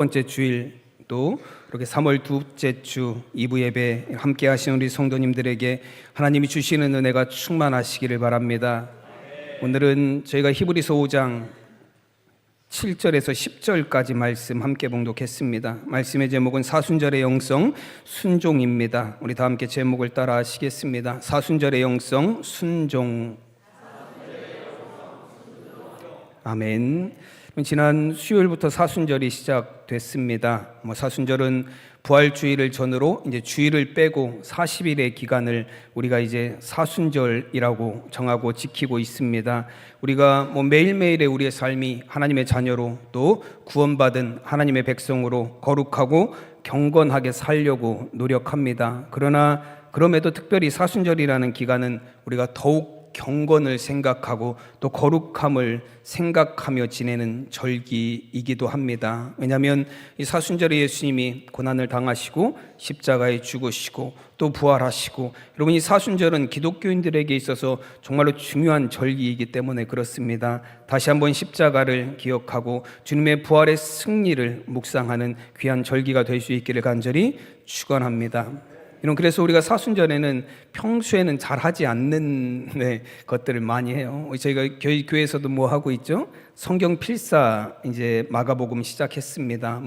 번째 주일도 이렇게 3월 둘째 주 2부 예배 함께 하신 우리 성도님들에게 하나님이 주시는 은혜가 충만하시기를 바랍니다. 오늘은 저희가 히브리서 5장 7절에서 10절까지 말씀 함께 봉독했습니다. 말씀의 제목은 사순절의 영성 순종입니다. 우리 다 함께 제목을 따라 하시겠습니다. 사순절의 영성 순종. 아멘. 지난 수요일부터 사순절이 시작됐습니다. 사순절은 부활주의를 전후로 이제 주일을 빼고 40일의 기간을 우리가 이제 사순절이라고 정하고 지키고 있습니다. 우리가 매일매일의 우리의 삶이 하나님의 자녀로 또 구원받은 하나님의 백성으로 거룩하고 경건하게 살려고 노력합니다. 그러나 그럼에도 특별히 사순절이라는 기간은 우리가 더욱 경건을 생각하고 또 거룩함을 생각하며 지내는 절기이기도 합니다. 왜냐하면 이 사순절에 예수님이 고난을 당하시고 십자가에 죽으시고 또 부활하시고, 여러분 이 사순절은 기독교인들에게 있어서 정말로 중요한 절기이기 때문에 그렇습니다. 다시 한번 십자가를 기억하고 주님의 부활의 승리를 묵상하는 귀한 절기가 될 수 있기를 간절히 축원합니다. 그래서 우리가 사순절에는 평소에는 잘 하지 않는 것들을 많이 해요. 저희가 교회에서도 하고 있죠? 성경 필사 이제 마가복음 시작했습니다.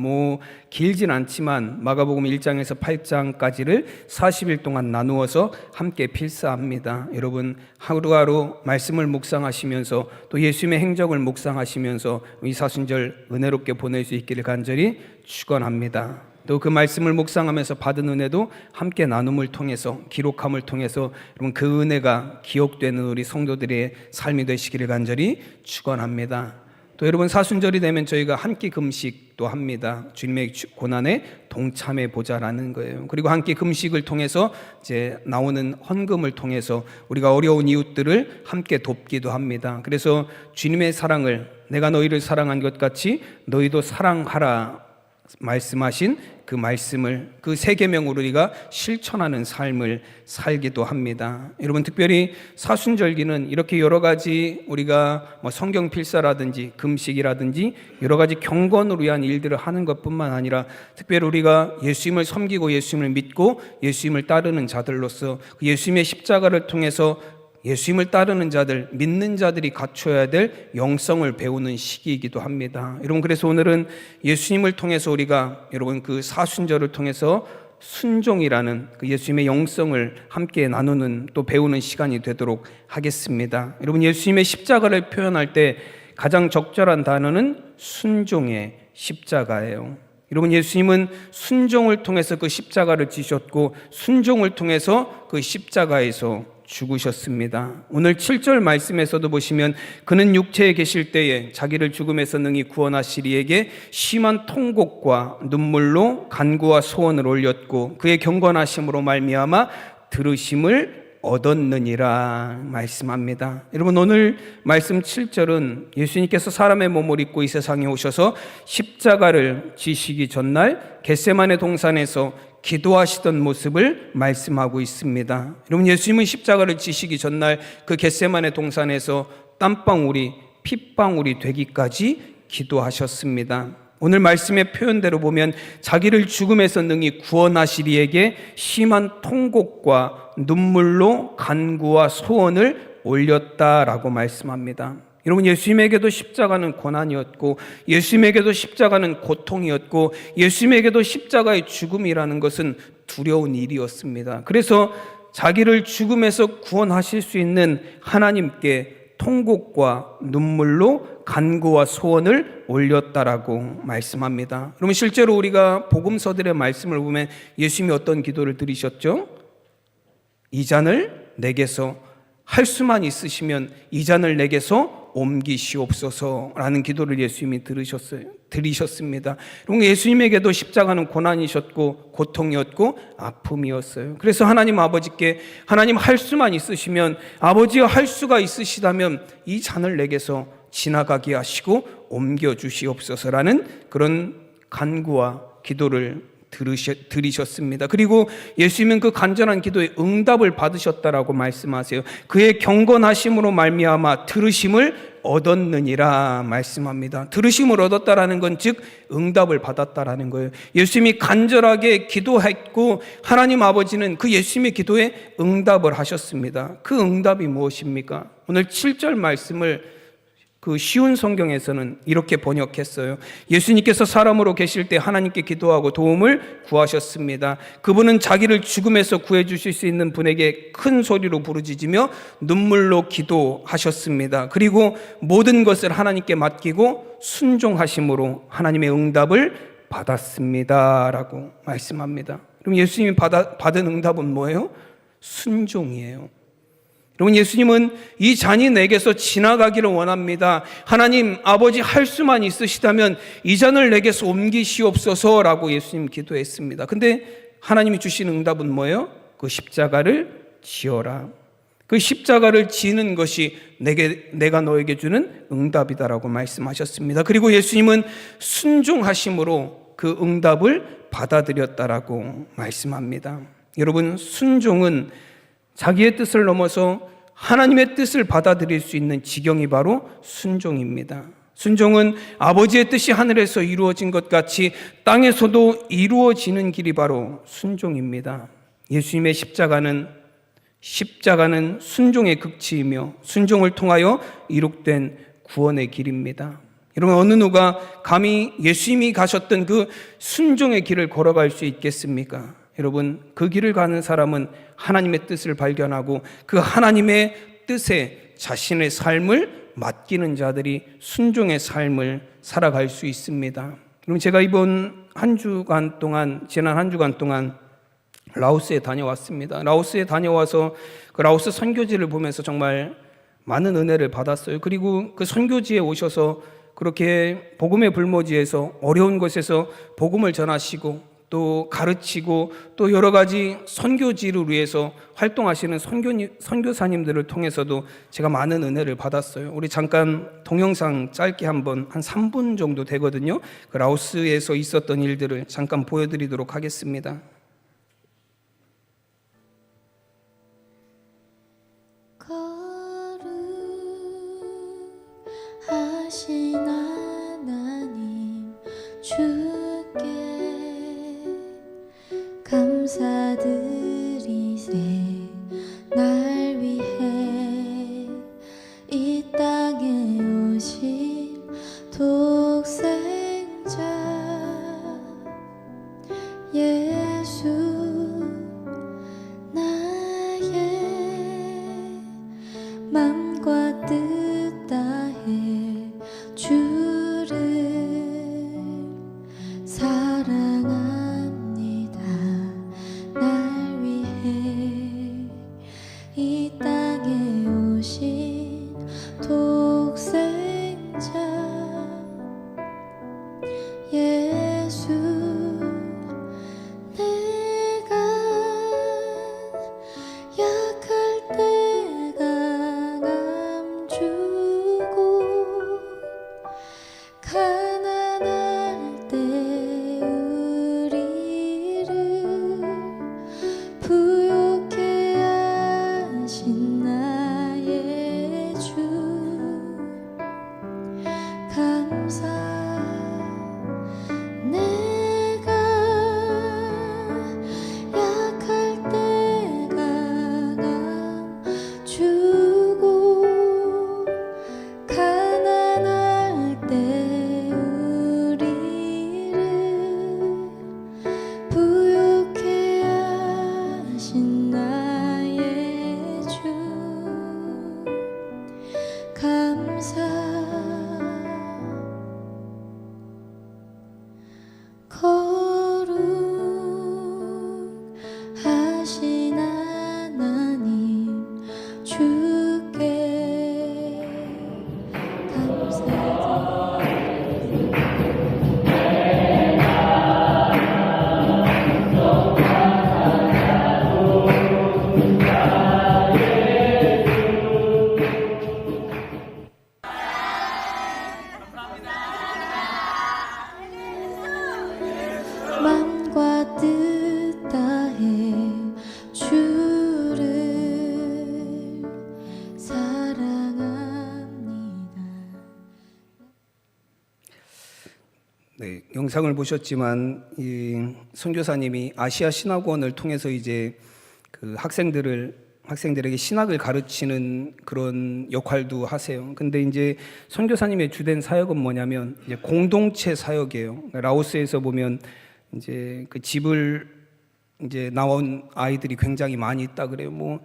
길진 않지만 마가복음 1장에서 8장까지를 40일 동안 나누어서 함께 필사합니다. 여러분 하루하루 말씀을 묵상하시면서 또 예수님의 행적을 묵상하시면서 이 사순절 은혜롭게 보낼 수 있기를 간절히 축원합니다. 또 그 말씀을 묵상하면서 받은 은혜도 함께 나눔을 통해서 기록함을 통해서 여러분 그 은혜가 기억되는 우리 성도들의 삶이 되시기를 간절히 축원합니다. 또 여러분 사순절이 되면 저희가 한 끼 금식도 합니다. 주님의 고난에 동참해 보자라는 거예요. 그리고 한 끼 금식을 통해서 이제 나오는 헌금을 통해서 우리가 어려운 이웃들을 함께 돕기도 합니다. 그래서 주님의 사랑을 내가 너희를 사랑한 것 같이 너희도 사랑하라 말씀하신 그 말씀을 그 세 계명으로 우리가 실천하는 삶을 살기도 합니다. 여러분 특별히 사순절기는 이렇게 여러 가지 우리가 성경 필사라든지 금식이라든지 여러 가지 경건을 위한 일들을 하는 것뿐만 아니라 특별히 우리가 예수님을 섬기고 예수님을 믿고 예수님을 따르는 자들로서 예수님의 십자가를 통해서 예수님을 따르는 자들, 믿는 자들이 갖춰야 될 영성을 배우는 시기이기도 합니다. 여러분 그래서 오늘은 예수님을 통해서 우리가 여러분 그 사순절을 통해서 순종이라는 그 예수님의 영성을 함께 나누는 또 배우는 시간이 되도록 하겠습니다. 여러분 예수님의 십자가를 표현할 때 가장 적절한 단어는 순종의 십자가예요. 여러분 예수님은 순종을 통해서 그 십자가를 지셨고 순종을 통해서 그 십자가에서 죽으셨습니다. 오늘 7절 말씀에서도 보시면 그는 육체에 계실 때에 자기를 죽음에서 능히 구원하시리에게 심한 통곡과 눈물로 간구와 소원을 올렸고 그의 경건하심으로 말미암아 들으심을 얻었느니라 말씀합니다. 여러분 오늘 말씀 7절은 예수님께서 사람의 몸을 입고 이 세상에 오셔서 십자가를 지시기 전날 겟세마네 동산에서 기도하시던 모습을 말씀하고 있습니다. 여러분 예수님은 십자가를 지시기 전날 그 겟세마네 동산에서 땀방울이 핏방울이 되기까지 기도하셨습니다. 오늘 말씀의 표현대로 보면 자기를 죽음에서 능히 구원하시리에게 심한 통곡과 눈물로 간구와 소원을 올렸다라고 말씀합니다. 여러분 예수님에게도 십자가는 고난이었고 예수님에게도 십자가는 고통이었고 예수님에게도 십자가의 죽음이라는 것은 두려운 일이었습니다. 그래서 자기를 죽음에서 구원하실 수 있는 하나님께 통곡과 눈물로 간구와 소원을 올렸다라고 말씀합니다. 여러분 실제로 우리가 복음서들의 말씀을 보면 예수님이 어떤 기도를 드리셨죠? 이 잔을 내게서 할 수만 있으시면 이 잔을 내게서 옮기시옵소서라는 기도를 예수님이 드리셨습니다. 여러분 예수님에게도 십자가는 고난이셨고 고통이었고 아픔이었어요. 그래서 하나님 아버지께 하나님 할 수만 있으시면 아버지가 할 수가 있으시다면 이 잔을 내게서 지나가게 하시고 옮겨주시옵소서라는 그런 간구와 기도를 들으셨습니다. 그리고 예수님은 그 간절한 기도에 응답을 받으셨다라고 말씀하세요. 그의 경건하심으로 말미암아 들으심을 얻었느니라 말씀합니다. 들으심을 얻었다라는 건 즉 응답을 받았다라는 거예요. 예수님이 간절하게 기도했고 하나님 아버지는 그 예수님의 기도에 응답을 하셨습니다. 그 응답이 무엇입니까? 오늘 7절 말씀을 그 쉬운 성경에서는 이렇게 번역했어요. 예수님께서 사람으로 계실 때 하나님께 기도하고 도움을 구하셨습니다. 그분은 자기를 죽음에서 구해 주실 수 있는 분에게 큰 소리로 부르짖으며 눈물로 기도하셨습니다. 그리고 모든 것을 하나님께 맡기고 순종하심으로 하나님의 응답을 받았습니다 라고 말씀합니다. 그럼 예수님이 받은 응답은 뭐예요? 순종이에요. 여러분, 예수님은 이 잔이 내게서 지나가기를 원합니다. 하나님 아버지, 할 수만 있으시다면 이 잔을 내게서 옮기시옵소서라고 예수님 기도했습니다. 근데 하나님이 주신 응답은 뭐예요? 그 십자가를 지어라. 그 십자가를 지는 것이 내가 너에게 주는 응답이다라고 말씀하셨습니다. 그리고 예수님은 순종하심으로 그 응답을 받아들였다라고 말씀합니다. 여러분, 순종은 자기의 뜻을 넘어서 하나님의 뜻을 받아들일 수 있는 지경이 바로 순종입니다. 순종은 아버지의 뜻이 하늘에서 이루어진 것 같이 땅에서도 이루어지는 길이 바로 순종입니다. 예수님의 십자가는 순종의 극치이며 순종을 통하여 이룩된 구원의 길입니다. 여러분, 어느 누가 감히 예수님이 가셨던 그 순종의 길을 걸어갈 수 있겠습니까? 여러분, 그 길을 가는 사람은 하나님의 뜻을 발견하고 그 하나님의 뜻에 자신의 삶을 맡기는 자들이 순종의 삶을 살아갈 수 있습니다. 그럼 제가 지난 한 주간 동안 라오스에 다녀왔습니다. 라오스에 다녀와서 그 라오스 선교지를 보면서 정말 많은 은혜를 받았어요. 그리고 그 선교지에 오셔서 그렇게 복음의 불모지에서 어려운 곳에서 복음을 전하시고 또 가르치고 또 여러 가지 선교지를 위해서 활동하시는 선교사님들을 통해서도 제가 많은 은혜를 받았어요. 우리 잠깐 동영상 짧게 한 3분 정도 되거든요. 그 라오스에서 있었던 일들을 잠깐 보여드리도록 하겠습니다. 거룩하신 하나님 주께 감사드리세. 날 위해 이 땅에 오신 독생자 예수, 나의 맘과 뜻 다해 주를 사랑합니다. 날 위해 이 땅에 오신 독생자 예수, 내가 약할 때 강함 주고 가난할 때 우리를 부욕해 하신 나의 주, 감사. 내가 약할 때 강함 주고 가난할 때 우리를 부욕해 하신 나의 주, 감사. 거룩하신 하나님 주께 감사드립니다. 영상을 보셨지만 이 선교사님이 아시아 신학원을 통해서 이제 그 학생들에게 신학을 가르치는 그런 역할도 하세요. 근데 이제 선교사님의 주된 사역은 뭐냐면 이제 공동체 사역이에요. 라오스에서 보면 이제 그 집을 이제 나온 아이들이 굉장히 많이 있다 그래요.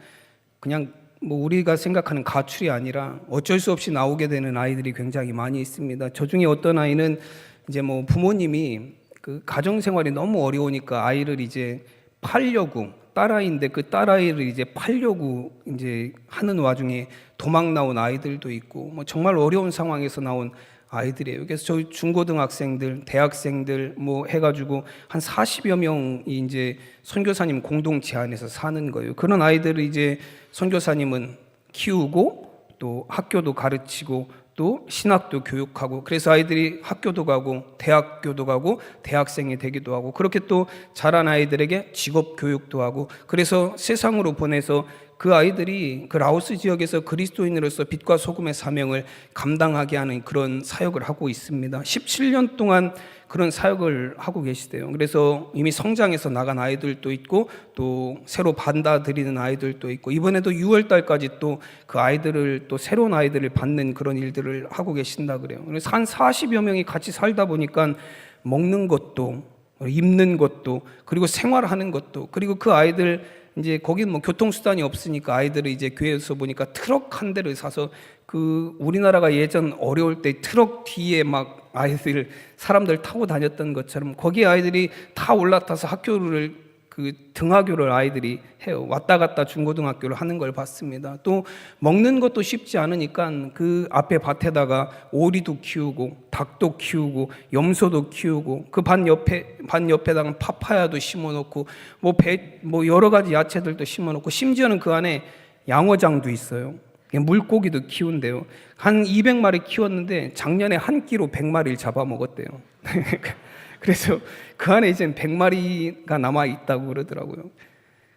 그냥 우리가 생각하는 가출이 아니라 어쩔 수 없이 나오게 되는 아이들이 굉장히 많이 있습니다. 저 중에 어떤 아이는 이제 부모님이 그 가정 생활이 너무 어려우니까 아이를 이제 팔려고, 딸아이인데 그 딸아이를 이제 팔려고 이제 하는 와중에 도망 나온 아이들도 있고 정말 어려운 상황에서 나온 아이들이에요. 그래서 저희 중고등학생들, 대학생들 해가지고 한 40여 명이 이제 선교사님 공동체 안에서 사는 거예요. 그런 아이들을 이제 선교사님은 키우고 또 학교도 가르치고 또 신학도 교육하고, 그래서 아이들이 학교도 가고 대학교도 가고 대학생이 되기도 하고, 그렇게 또 자란 아이들에게 직업 교육도 하고, 그래서 세상으로 보내서 그 아이들이 그 라오스 지역에서 그리스도인으로서 빛과 소금의 사명을 감당하게 하는 그런 사역을 하고 있습니다. 17년 동안 그런 사역을 하고 계시대요. 그래서 이미 성장해서 나간 아이들도 있고 또 새로 받아들이는 아이들도 있고, 이번에도 6월 달까지 또 그 아이들을, 또 새로운 아이들을 받는 그런 일들을 하고 계신다 그래요. 그래서 한 40여 명이 같이 살다 보니까 먹는 것도, 입는 것도, 그리고 생활하는 것도, 그리고 그 아이들 이제 거기는 교통수단이 없으니까 아이들을 이제 교회에서 보니까 트럭 한 대를 사서, 그 우리나라가 예전 어려울 때 트럭 뒤에 막 아이들, 사람들 타고 다녔던 것처럼 거기 아이들이 다 올라타서 학교를, 그 등하교를 아이들이 해요. 왔다 갔다 중고등학교를 하는 걸 봤습니다. 또 먹는 것도 쉽지 않으니까 그 앞에 밭에다가 오리도 키우고 닭도 키우고 염소도 키우고 그 반 옆에다가 파파야도 심어놓고 여러 가지 야채들도 심어놓고, 심지어는 그 안에 양어장도 있어요. 물고기도 키운대요. 한 200마리 키웠는데 작년에 한 끼로 100마리를 잡아먹었대요. 그래서 그 안에 이제 100마리가 남아 있다고 그러더라고요.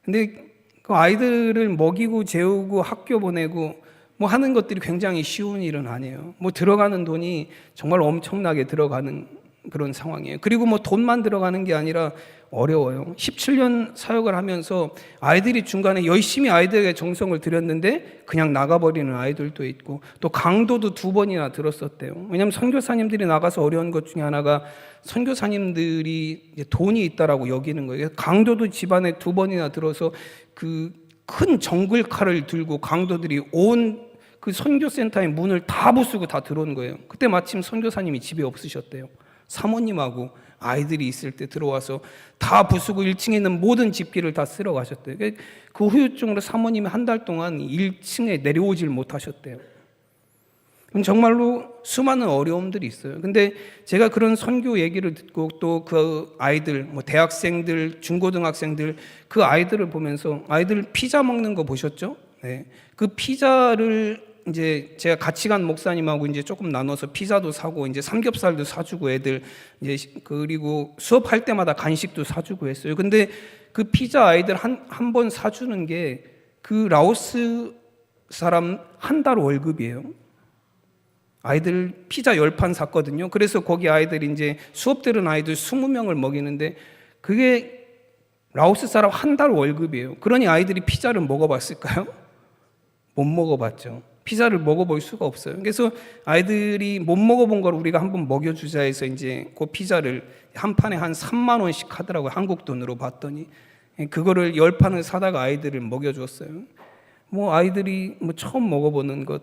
근데 그 아이들을 먹이고 재우고 학교 보내고 하는 것들이 굉장히 쉬운 일은 아니에요. 들어가는 돈이 정말 엄청나게 들어가는 그런 상황이에요. 그리고 돈만 들어가는 게 아니라 어려워요. 17년 사역을 하면서 아이들이 중간에 열심히 아이들에게 정성을 들였는데 그냥 나가버리는 아이들도 있고, 또 강도도 2번이나 들었었대요. 왜냐하면 선교사님들이 나가서 어려운 것 중에 하나가 선교사님들이 이제 돈이 있다라고 여기는 거예요. 강도도 집안에 2번이나 들어서 그 큰 정글칼을 들고 강도들이 온 그 선교센터의 문을 다 부수고 다 들어온 거예요. 그때 마침 선교사님이 집에 없으셨대요. 사모님하고 아이들이 있을 때 들어와서 다 부수고 1층에 있는 모든 집기를 다 쓸어 가셨대요. 그 후유증으로 사모님이 한 달 동안 1층에 내려오질 못하셨대요. 정말로 수많은 어려움들이 있어요. 근데 제가 그런 선교 얘기를 듣고 또 그 아이들, 대학생들, 중고등학생들, 그 아이들을 보면서, 아이들 피자 먹는 거 보셨죠? 네. 그 피자를 이제 제가 같이 간 목사님하고 이제 조금 나눠서 피자도 사고 이제 삼겹살도 사주고 애들 이제, 그리고 수업할 때마다 간식도 사주고 했어요. 근데 그 피자 아이들 한 번 사주는 게 그 라오스 사람 한 달 월급이에요. 아이들 피자 10판 샀거든요. 그래서 거기 아이들이 이제 수업 들은 아이들 20명을 먹이는데 그게 라오스 사람 한 달 월급이에요. 그러니 아이들이 피자를 먹어봤을까요? 못 먹어봤죠. 피자를 먹어볼 수가 없어요. 그래서 아이들이 못 먹어본 걸 우리가 한번 먹여주자 해서 이제 그 피자를 한 판에 한 3만 원씩 하더라고요. 한국 돈으로 봤더니. 그거를 10판을 사다가 아이들을 먹여줬어요. 아이들이 처음 먹어보는 것,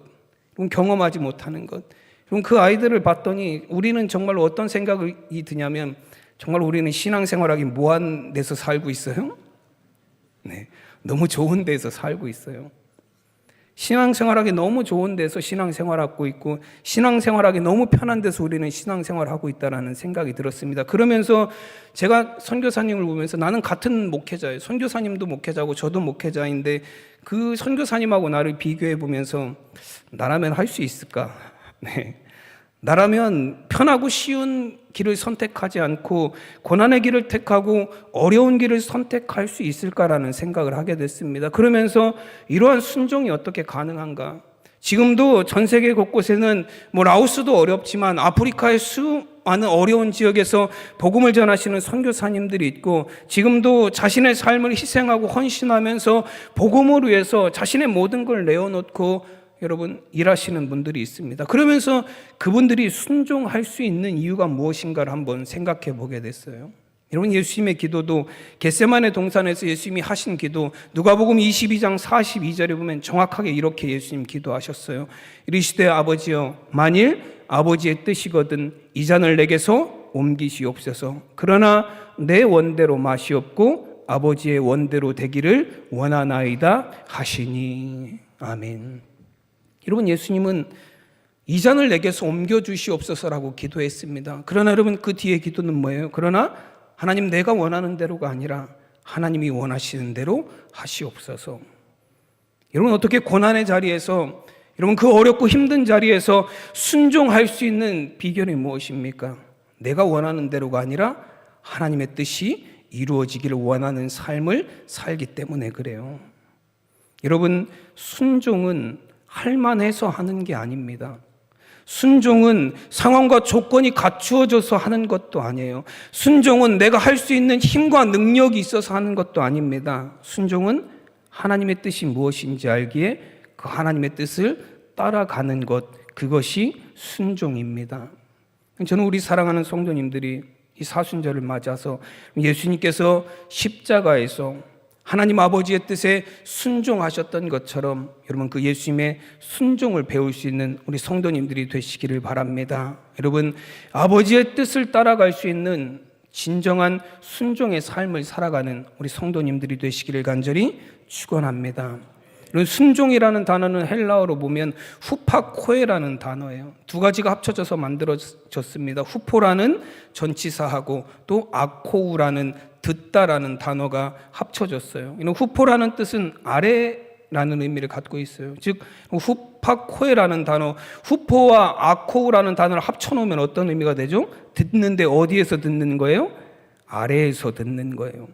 경험하지 못하는 것. 그럼 그 아이들을 봤더니 우리는 정말 어떤 생각이 드냐면, 정말 우리는 신앙생활하기 뭐한 데서 살고 있어요? 네, 너무 좋은 데서 살고 있어요. 신앙생활하기 너무 좋은 데서 신앙생활하고 있고, 신앙생활하기 너무 편한 데서 우리는 신앙생활하고 있다는 생각이 들었습니다. 그러면서 제가 선교사님을 보면서, 나는 같은 목회자예요. 선교사님도 목회자고 저도 목회자인데 그 선교사님하고 나를 비교해 보면서 나라면 할 수 있을까? 네. 나라면 편하고 쉬운 길을 선택하지 않고 고난의 길을 택하고 어려운 길을 선택할 수 있을까라는 생각을 하게 됐습니다. 그러면서 이러한 순종이 어떻게 가능한가? 지금도 전 세계 곳곳에는 뭐 라오스도 어렵지만 아프리카의 수많은 어려운 지역에서 복음을 전하시는 선교사님들이 있고, 지금도 자신의 삶을 희생하고 헌신하면서 복음을 위해서 자신의 모든 걸 내어놓고 여러분 일하시는 분들이 있습니다. 그러면서 그분들이 순종할 수 있는 이유가 무엇인가를 한번 생각해 보게 됐어요. 여러분, 예수님의 기도도 겟세마네 동산에서 예수님이 하신 기도, 누가복음 22장 42절에 보면 정확하게 이렇게 예수님 기도하셨어요. 이르시되 아버지여, 만일 아버지의 뜻이거든 이 잔을 내게서 옮기시옵소서. 그러나 내 원대로 마시옵고 아버지의 원대로 되기를 원하나이다 하시니. 아멘. 여러분, 예수님은 이 잔을 내게서 옮겨주시옵소서라고 기도했습니다. 그러나 여러분, 그 뒤에 기도는 뭐예요? 그러나 하나님, 내가 원하는 대로가 아니라 하나님이 원하시는 대로 하시옵소서. 여러분, 어떻게 고난의 자리에서, 여러분 그 어렵고 힘든 자리에서 순종할 수 있는 비결이 무엇입니까? 내가 원하는 대로가 아니라 하나님의 뜻이 이루어지기를 원하는 삶을 살기 때문에 그래요. 여러분, 순종은 할만해서 하는 게 아닙니다. 순종은 상황과 조건이 갖추어져서 하는 것도 아니에요. 순종은 내가 할 수 있는 힘과 능력이 있어서 하는 것도 아닙니다. 순종은 하나님의 뜻이 무엇인지 알기에 그 하나님의 뜻을 따라가는 것, 그것이 순종입니다. 저는 우리 사랑하는 성도님들이 이 사순절을 맞아서 예수님께서 십자가에서 하나님 아버지의 뜻에 순종하셨던 것처럼 여러분 그 예수님의 순종을 배울 수 있는 우리 성도님들이 되시기를 바랍니다. 여러분, 아버지의 뜻을 따라갈 수 있는 진정한 순종의 삶을 살아가는 우리 성도님들이 되시기를 간절히 축원합니다. 순종이라는 단어는 헬라어로 보면 후파코에라는 단어예요. 두 가지가 합쳐져서 만들어졌습니다. 후포라는 전치사하고 또 아코우라는 듣다라는 단어가 합쳐졌어요. 이런 후포라는 뜻은 아래라는 의미를 갖고 있어요. 즉 후파코에라는 단어, 후포와 아코우라는 단어를 합쳐놓으면 어떤 의미가 되죠? 듣는데 어디에서 듣는 거예요? 아래에서 듣는 거예요.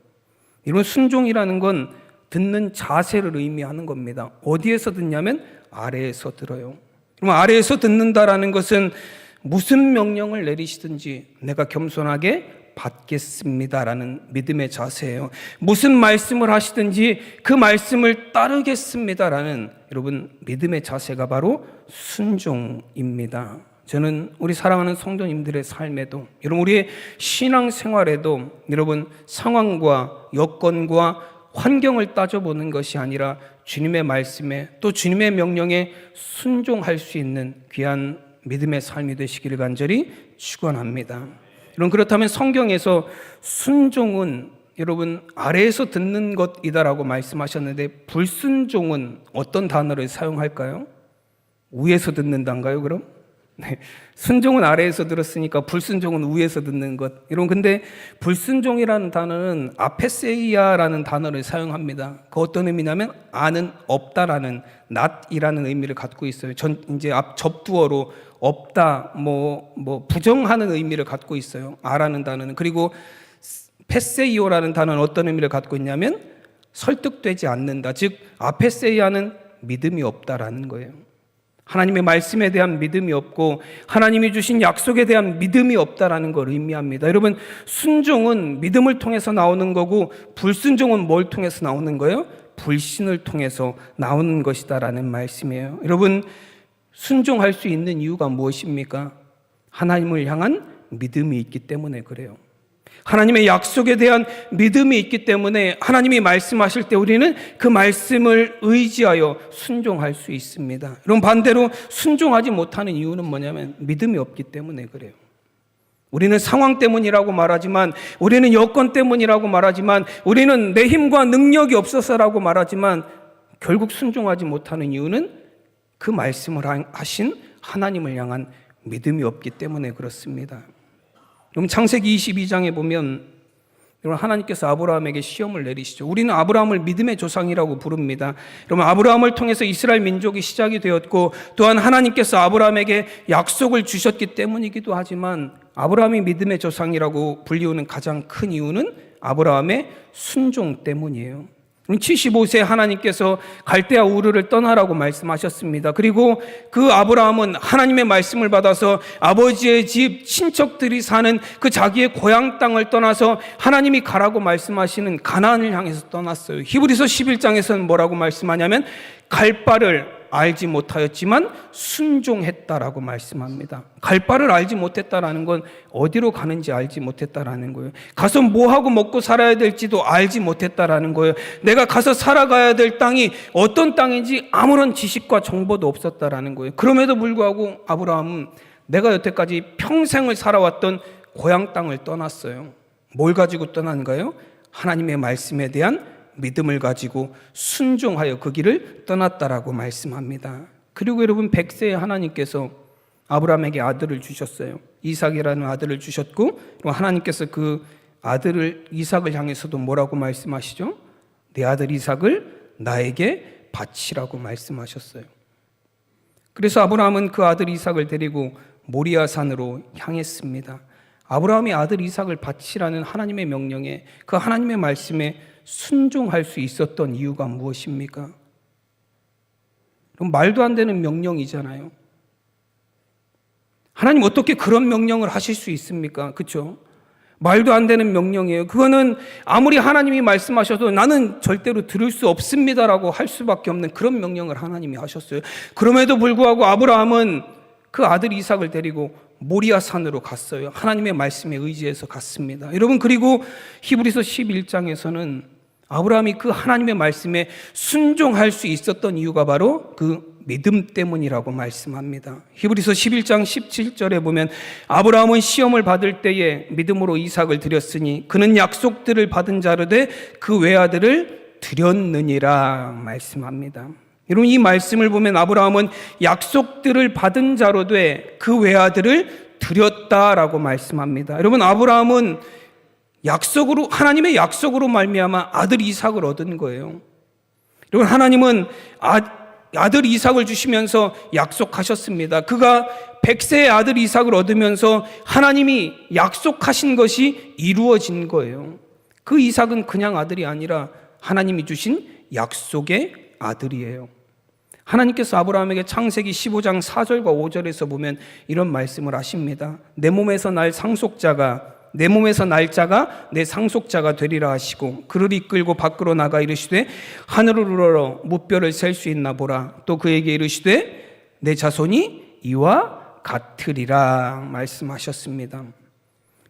이런 순종이라는 건 듣는 자세를 의미하는 겁니다. 어디에서 듣냐면 아래에서 들어요. 그럼 아래에서 듣는다라는 것은 무슨 명령을 내리시든지 내가 겸손하게 받겠습니다라는 믿음의 자세예요. 무슨 말씀을 하시든지 그 말씀을 따르겠습니다라는 여러분 믿음의 자세가 바로 순종입니다. 저는 우리 사랑하는 성도님들의 삶에도, 여러분 우리의 신앙생활에도 여러분 상황과 여건과 환경을 따져보는 것이 아니라 주님의 말씀에 또 주님의 명령에 순종할 수 있는 귀한 믿음의 삶이 되시기를 간절히 축원합니다. 여러분, 그렇다면 성경에서 순종은 여러분 아래에서 듣는 것이다라고 말씀하셨는데 불순종은 어떤 단어를 사용할까요? 위에서 듣는단가요, 그럼? 네. 순종은 아래에서 들었으니까 불순종은 위에서 듣는 것. 여러분, 근데 불순종이라는 단어는 아페세이아라는 단어를 사용합니다. 그 어떤 의미냐면 아는 없다라는 not이라는 의미를 갖고 있어요. 이제 앞 접두어로 없다, 부정하는 의미를 갖고 있어요. 아라는 단어는. 그리고 페세이오라는 단어는 어떤 의미를 갖고 있냐면 설득되지 않는다. 즉 아페세이아는 믿음이 없다라는 거예요. 하나님의 말씀에 대한 믿음이 없고 하나님이 주신 약속에 대한 믿음이 없다라는 걸 의미합니다. 여러분, 순종은 믿음을 통해서 나오는 거고 불순종은 뭘 통해서 나오는 거예요? 불신을 통해서 나오는 것이다라는 말씀이에요. 여러분, 순종할 수 있는 이유가 무엇입니까? 하나님을 향한 믿음이 있기 때문에 그래요. 하나님의 약속에 대한 믿음이 있기 때문에 하나님이 말씀하실 때 우리는 그 말씀을 의지하여 순종할 수 있습니다. 여러분, 반대로 순종하지 못하는 이유는 뭐냐면 믿음이 없기 때문에 그래요. 우리는 상황 때문이라고 말하지만, 우리는 여건 때문이라고 말하지만, 우리는 내 힘과 능력이 없어서라고 말하지만 결국 순종하지 못하는 이유는 그 말씀을 하신 하나님을 향한 믿음이 없기 때문에 그렇습니다. 그럼 창세기 22장에 보면 여러분 하나님께서 아브라함에게 시험을 내리시죠. 우리는 아브라함을 믿음의 조상이라고 부릅니다. 여러분, 아브라함을 통해서 이스라엘 민족이 시작이 되었고 또한 하나님께서 아브라함에게 약속을 주셨기 때문이기도 하지만 아브라함이 믿음의 조상이라고 불리우는 가장 큰 이유는 아브라함의 순종 때문이에요. 75세 하나님께서 갈대아 우르를 떠나라고 말씀하셨습니다. 그리고 그 아브라함은 하나님의 말씀을 받아서 아버지의 집 친척들이 사는 그 자기의 고향 땅을 떠나서 하나님이 가라고 말씀하시는 가나안을 향해서 떠났어요. 히브리서 11장에서는 뭐라고 말씀하냐면 갈 바를 알지 못하였지만 순종했다라고 말씀합니다. 갈 바를 알지 못했다라는 건 어디로 가는지 알지 못했다라는 거예요. 가서 뭐하고 먹고 살아야 될지도 알지 못했다라는 거예요. 내가 가서 살아가야 될 땅이 어떤 땅인지 아무런 지식과 정보도 없었다라는 거예요. 그럼에도 불구하고 아브라함은 내가 여태까지 평생을 살아왔던 고향 땅을 떠났어요. 뭘 가지고 떠난가요? 하나님의 말씀에 대한 믿음을 가지고 순종하여 그 길을 떠났다라고 말씀합니다. 그리고 여러분, 100세의 하나님께서 아브라함에게 아들을 주셨어요. 이삭이라는 아들을 주셨고, 하나님께서 그 아들을 이삭을 향해서도 뭐라고 말씀하시죠? 내 아들 이삭을 나에게 바치라고 말씀하셨어요. 그래서 아브라함은 그 아들 이삭을 데리고 모리아 산으로 향했습니다. 아브라함이 아들 이삭을 바치라는 하나님의 명령에, 그 하나님의 말씀에 순종할 수 있었던 이유가 무엇입니까? 그럼 말도 안 되는 명령이잖아요. 하나님 어떻게 그런 명령을 하실 수 있습니까? 그렇죠? 말도 안 되는 명령이에요. 그거는 아무리 하나님이 말씀하셔도 나는 절대로 들을 수 없습니다라고 할 수밖에 없는 그런 명령을 하나님이 하셨어요. 그럼에도 불구하고 아브라함은 그 아들 이삭을 데리고 모리아 산으로 갔어요. 하나님의 말씀에 의지해서 갔습니다. 여러분, 그리고 히브리서 11장에서는 아브라함이 그 하나님의 말씀에 순종할 수 있었던 이유가 바로 그 믿음 때문이라고 말씀합니다. 히브리서 11장 17절에 보면 아브라함은 시험을 받을 때에 믿음으로 이삭을 드렸으니 그는 약속들을 받은 자로 돼 그 외아들을 드렸느니라 말씀합니다. 여러분, 이 말씀을 보면 아브라함은 약속들을 받은 자로 돼 그 외아들을 드렸다라고 말씀합니다. 여러분, 아브라함은 약속으로, 하나님의 약속으로 말미암아 아들 이삭을 얻은 거예요. 여러분, 하나님은 아들 이삭을 주시면서 약속하셨습니다. 그가 100세의 아들 이삭을 얻으면서 하나님이 약속하신 것이 이루어진 거예요. 그 이삭은 그냥 아들이 아니라 하나님이 주신 약속의 아들이에요. 하나님께서 아브라함에게 창세기 15장 4절과 5절에서 보면 이런 말씀을 하십니다. 내 몸에서 날 자가 내 상속자가 되리라 하시고 그를 이끌고 밖으로 나가 이르시되 하늘을 우러러 무뼈를 셀 수 있나 보라. 또 그에게 이르시되 내 자손이 이와 같으리라 말씀하셨습니다.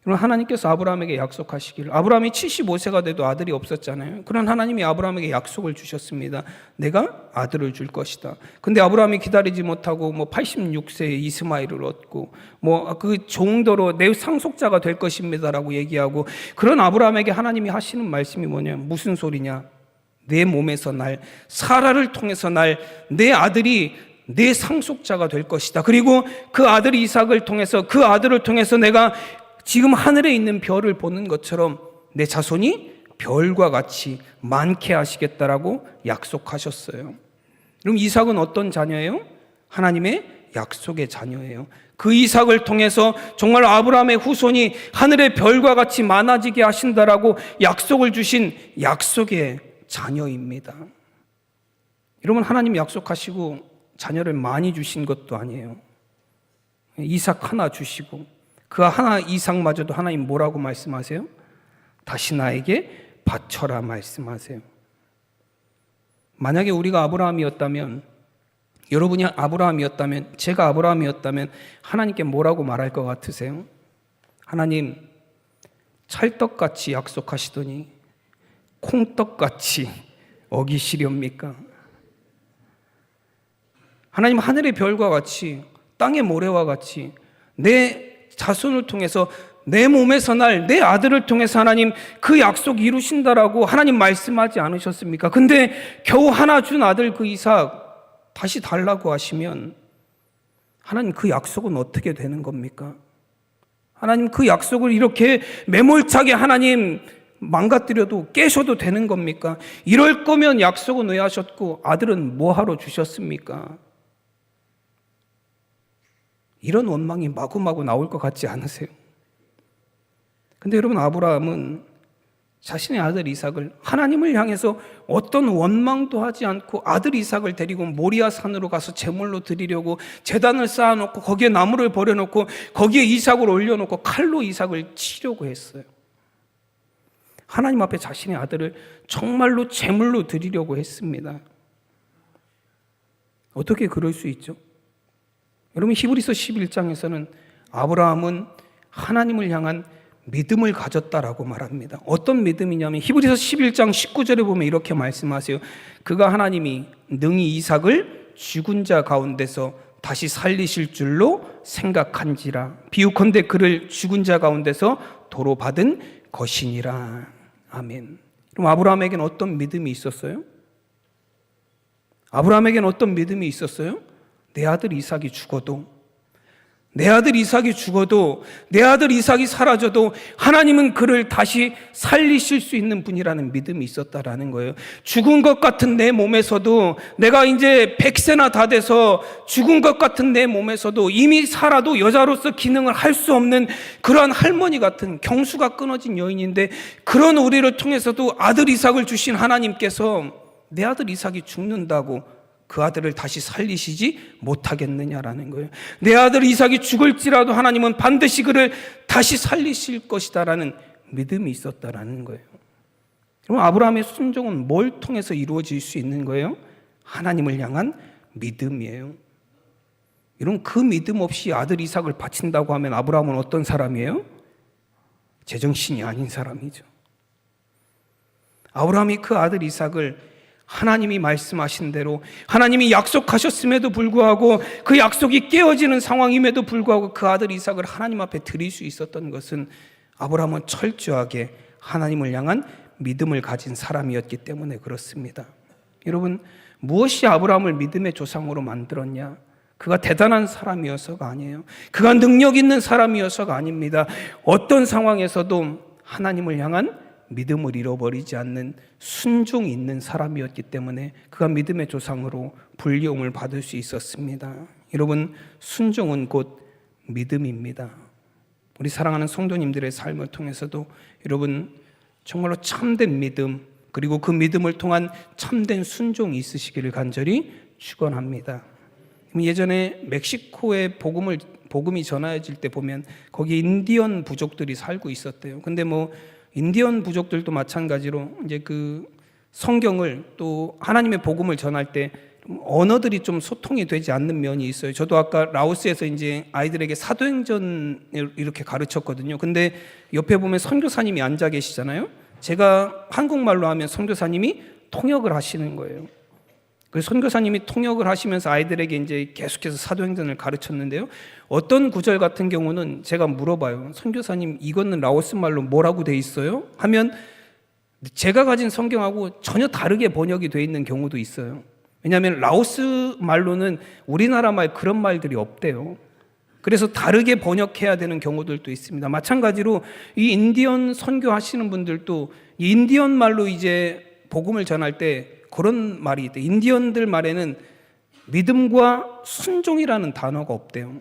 그럼 하나님께서 아브라함에게 약속하시기를, 아브라함이 75세가 돼도 아들이 없었잖아요. 그런 하나님이 아브라함에게 약속을 주셨습니다. 내가 아들을 줄 것이다. 근데 아브라함이 기다리지 못하고 86세에 이스마엘을 얻고 그 정도로 내 상속자가 될 것입니다라고 얘기하고, 그런 아브라함에게 하나님이 하시는 말씀이 뭐냐? 무슨 소리냐? 내 몸에서 날, 사라를 통해서 날, 내 아들이 내 상속자가 될 것이다. 그리고 그 아들 이삭을 통해서, 그 아들을 통해서 내가 지금 하늘에 있는 별을 보는 것처럼 내 자손이 별과 같이 많게 하시겠다라고 약속하셨어요. 그럼 이삭은 어떤 자녀예요? 하나님의 약속의 자녀예요. 그 이삭을 통해서 정말 아브라함의 후손이 하늘의 별과 같이 많아지게 하신다라고 약속을 주신 약속의 자녀입니다. 여러분, 하나님 약속하시고 자녀를 많이 주신 것도 아니에요. 이삭 하나 주시고 그 하나 이삭마저도 하나님 뭐라고 말씀하세요? 다시 나에게 바쳐라 말씀하세요. 만약에 우리가 아브라함이었다면, 여러분이 아브라함이었다면, 제가 아브라함이었다면 하나님께 뭐라고 말할 것 같으세요? 하나님, 찰떡같이 약속하시더니 콩떡같이 어기시렵니까? 하나님, 하늘의 별과 같이 땅의 모래와 같이 내 자손을 통해서, 내 몸에서 날 내 아들을 통해서 하나님 그 약속 이루신다라고 하나님 말씀하지 않으셨습니까? 근데 겨우 하나 준 아들 그 이삭 다시 달라고 하시면 하나님 그 약속은 어떻게 되는 겁니까? 하나님 그 약속을 이렇게 매몰차게 하나님 망가뜨려도 깨셔도 되는 겁니까? 이럴 거면 약속은 왜 하셨고 아들은 뭐하러 주셨습니까? 이런 원망이 마구마구 나올 것 같지 않으세요? 근데 여러분, 아브라함은 자신의 아들 이삭을 하나님을 향해서 어떤 원망도 하지 않고 아들 이삭을 데리고 모리아 산으로 가서 제물로 드리려고 제단을 쌓아놓고 거기에 나무를 버려놓고 거기에 이삭을 올려놓고 칼로 이삭을 치려고 했어요. 하나님 앞에 자신의 아들을 정말로 제물로 드리려고 했습니다. 어떻게 그럴 수 있죠? 여러분, 히브리서 11장에서는 아브라함은 하나님을 향한 믿음을 가졌다라고 말합니다. 어떤 믿음이냐면 히브리서 11장 19절에 보면 이렇게 말씀하세요. 그가 하나님이 능히 이삭을 죽은 자 가운데서 다시 살리실 줄로 생각한지라. 비유컨대 그를 죽은 자 가운데서 도로 받은 것이니라. 아멘. 그럼 아브라함에게는 어떤 믿음이 있었어요? 아브라함에게는 어떤 믿음이 있었어요? 내 아들 이삭이 죽어도, 내 아들 이삭이 죽어도, 내 아들 이삭이 사라져도 하나님은 그를 다시 살리실 수 있는 분이라는 믿음이 있었다라는 거예요. 죽은 것 같은 내 몸에서도, 내가 이제 100세나 다 돼서 죽은 것 같은 내 몸에서도 이미 살아도 여자로서 기능을 할 수 없는 그러한 할머니 같은 경수가 끊어진 여인인데, 그런 우리를 통해서도 아들 이삭을 주신 하나님께서 내 아들 이삭이 죽는다고 그 아들을 다시 살리시지 못하겠느냐라는 거예요. 내 아들 이삭이 죽을지라도 하나님은 반드시 그를 다시 살리실 것이다라는 믿음이 있었다라는 거예요. 그럼 아브라함의 순종은 뭘 통해서 이루어질 수 있는 거예요? 하나님을 향한 믿음이에요. 여러분, 그 믿음 없이 아들 이삭을 바친다고 하면 아브라함은 어떤 사람이에요? 제정신이 아닌 사람이죠. 아브라함이 그 아들 이삭을 하나님이 말씀하신 대로, 하나님이 약속하셨음에도 불구하고 그 약속이 깨어지는 상황임에도 불구하고 그 아들 이삭을 하나님 앞에 드릴 수 있었던 것은 아브라함은 철저하게 하나님을 향한 믿음을 가진 사람이었기 때문에 그렇습니다. 여러분, 무엇이 아브라함을 믿음의 조상으로 만들었냐? 그가 대단한 사람이어서가 아니에요. 그가 능력 있는 사람이어서가 아닙니다. 어떤 상황에서도 하나님을 향한 믿음을 잃어버리지 않는 순종이 있는 사람이었기 때문에 그가 믿음의 조상으로 불리움을 받을 수 있었습니다. 여러분, 순종은 곧 믿음입니다. 우리 사랑하는 성도님들의 삶을 통해서도 여러분 정말로 참된 믿음, 그리고 그 믿음을 통한 참된 순종이 있으시기를 간절히 축원합니다. 예전에 멕시코에 복음이 전해질 때 보면 거기 인디언 부족들이 살고 있었대요. 근데 인디언 부족들도 마찬가지로 이제 그 성경을 또 하나님의 복음을 전할 때 언어들이 좀 소통이 되지 않는 면이 있어요. 저도 아까 라오스에서 이제 아이들에게 사도행전을 이렇게 가르쳤거든요. 근데 옆에 보면 선교사님이 앉아 계시잖아요. 제가 한국말로 하면 선교사님이 통역을 하시는 거예요. 그래서 선교사님이 통역을 하시면서 아이들에게 이제 계속해서 사도행전을 가르쳤는데요. 어떤 구절 같은 경우는 제가 물어봐요. 선교사님, 이거는 라오스 말로 뭐라고 돼 있어요? 하면 제가 가진 성경하고 전혀 다르게 번역이 돼 있는 경우도 있어요. 왜냐하면 라오스 말로는 우리나라 말 그런 말들이 없대요. 그래서 다르게 번역해야 되는 경우들도 있습니다. 마찬가지로 이 인디언 선교하시는 분들도 이 인디언 말로 이제 복음을 전할 때 그런 말이 있대요. 인디언들 말에는 믿음과 순종이라는 단어가 없대요.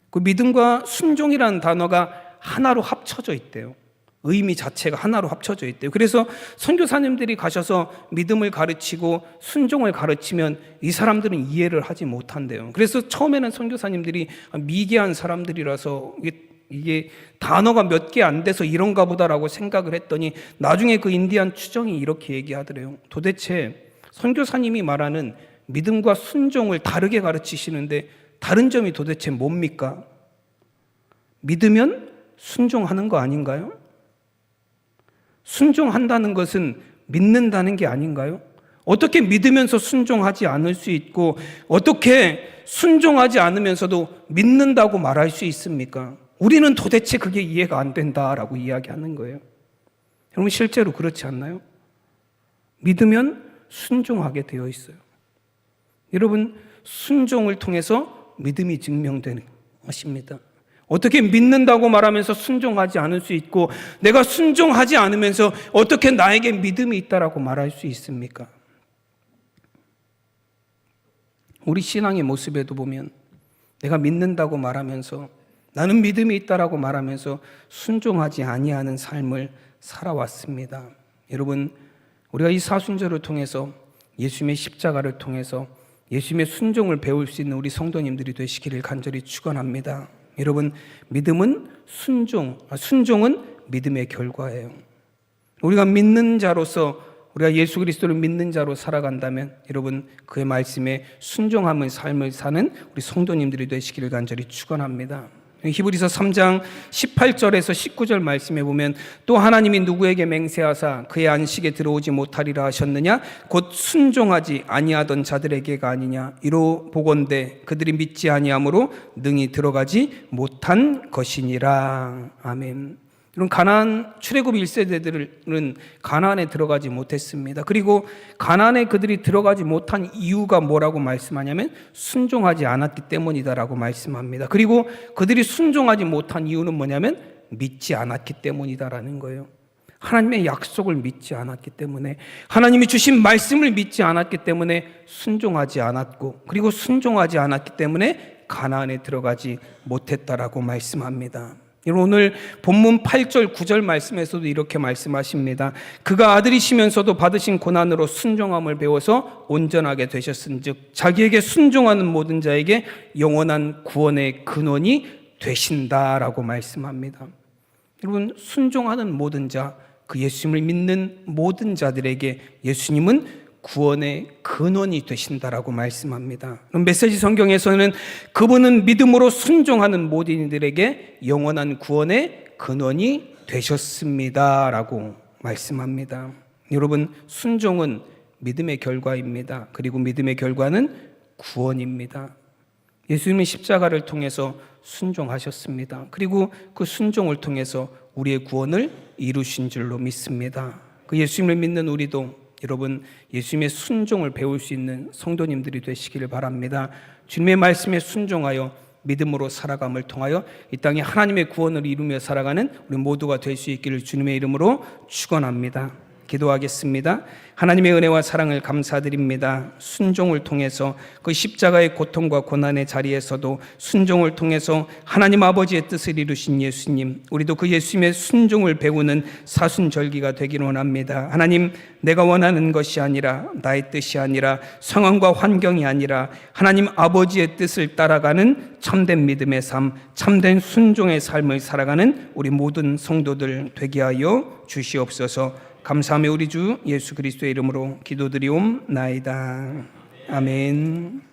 그 믿음과 순종이라는 단어가 하나로 합쳐져 있대요. 의미 자체가 하나로 합쳐져 있대요. 그래서 선교사님들이 가셔서 믿음을 가르치고 순종을 가르치면 이 사람들은 이해를 하지 못한대요. 그래서 처음에는 선교사님들이 미개한 사람들이라서 이게 단어가 몇 개 안 돼서 이런가 보다라고 생각을 했더니 나중에 그 인디안 추정이 이렇게 얘기하더래요. 도대체 선교사님이 말하는 믿음과 순종을 다르게 가르치시는데 다른 점이 도대체 뭡니까? 믿으면 순종하는 거 아닌가요? 순종한다는 것은 믿는다는 게 아닌가요? 어떻게 믿으면서 순종하지 않을 수 있고 어떻게 순종하지 않으면서도 믿는다고 말할 수 있습니까? 우리는 도대체 그게 이해가 안 된다라고 이야기하는 거예요. 여러분, 실제로 그렇지 않나요? 믿으면 순종하게 되어 있어요. 여러분, 순종을 통해서 믿음이 증명되는 것입니다. 어떻게 믿는다고 말하면서 순종하지 않을 수 있고 내가 순종하지 않으면서 어떻게 나에게 믿음이 있다라고 말할 수 있습니까? 우리 신앙의 모습에도 보면 내가 믿는다고 말하면서 나는 믿음이 있다라고 말하면서 순종하지 아니하는 삶을 살아왔습니다. 여러분, 우리가 이 사순절을 통해서 예수님의 십자가를 통해서 예수님의 순종을 배울 수 있는 우리 성도님들이 되시기를 간절히 축원합니다. 여러분, 믿음은 순종은 믿음의 결과예요. 우리가 믿는 자로서, 우리가 예수 그리스도를 믿는 자로 살아간다면 여러분, 그의 말씀에 순종하는 삶을 사는 우리 성도님들이 되시기를 간절히 축원합니다. 히브리서 3장 18절에서 19절 말씀에 보면, 또 하나님이 누구에게 맹세하사 그의 안식에 들어오지 못하리라 하셨느냐? 곧 순종하지 아니하던 자들에게가 아니냐? 이로 보건대 그들이 믿지 아니함으로 능히 들어가지 못한 것이니라. 아멘. 여러분, 가나안 출애굽 1세대들은 가나안에 들어가지 못했습니다. 그리고 가나안에 그들이 들어가지 못한 이유가 뭐라고 말씀하냐면 순종하지 않았기 때문이다라고 말씀합니다. 그리고 그들이 순종하지 못한 이유는 뭐냐면 믿지 않았기 때문이다라는 거예요. 하나님의 약속을 믿지 않았기 때문에, 하나님이 주신 말씀을 믿지 않았기 때문에 순종하지 않았고, 그리고 순종하지 않았기 때문에 가나안에 들어가지 못했다라고 말씀합니다. 오늘 본문 8절 9절 말씀에서도 이렇게 말씀하십니다. 그가 아들이시면서도 받으신 고난으로 순종함을 배워서 온전하게 되셨은즉 자기에게 순종하는 모든 자에게 영원한 구원의 근원이 되신다라고 말씀합니다. 여러분, 순종하는 모든 자, 그 예수님을 믿는 모든 자들에게 예수님은 구원의 근원이 되신다라고 말씀합니다. 메시지 성경에서는 그분은 믿음으로 순종하는 모든 이들에게 영원한 구원의 근원이 되셨습니다라고 말씀합니다. 여러분, 순종은 믿음의 결과입니다. 그리고 믿음의 결과는 구원입니다. 예수님은 십자가를 통해서 순종하셨습니다. 그리고 그 순종을 통해서 우리의 구원을 이루신 줄로 믿습니다. 그 예수님을 믿는 우리도 여러분, 예수님의 순종을 배울 수 있는 성도님들이 되시기를 바랍니다. 주님의 말씀에 순종하여 믿음으로 살아감을 통하여 이 땅에 하나님의 구원을 이루며 살아가는 우리 모두가 될 수 있기를 주님의 이름으로 축원합니다. 기도하겠습니다. 하나님의 은혜와 사랑을 감사드립니다. 순종을 통해서 그 십자가의 고통과 고난의 자리에서도 순종을 통해서 하나님 아버지의 뜻을 이루신 예수님, 우리도 그 예수님의 순종을 배우는 사순절기가 되기를 원합니다. 하나님, 내가 원하는 것이 아니라, 나의 뜻이 아니라, 상황과 환경이 아니라 하나님 아버지의 뜻을 따라가는 참된 믿음의 삶, 참된 순종의 삶을 살아가는 우리 모든 성도들 되게 하여 주시옵소서. 감사하며 우리 주 예수 그리스도의 이름으로 기도드리옵나이다. 아멘.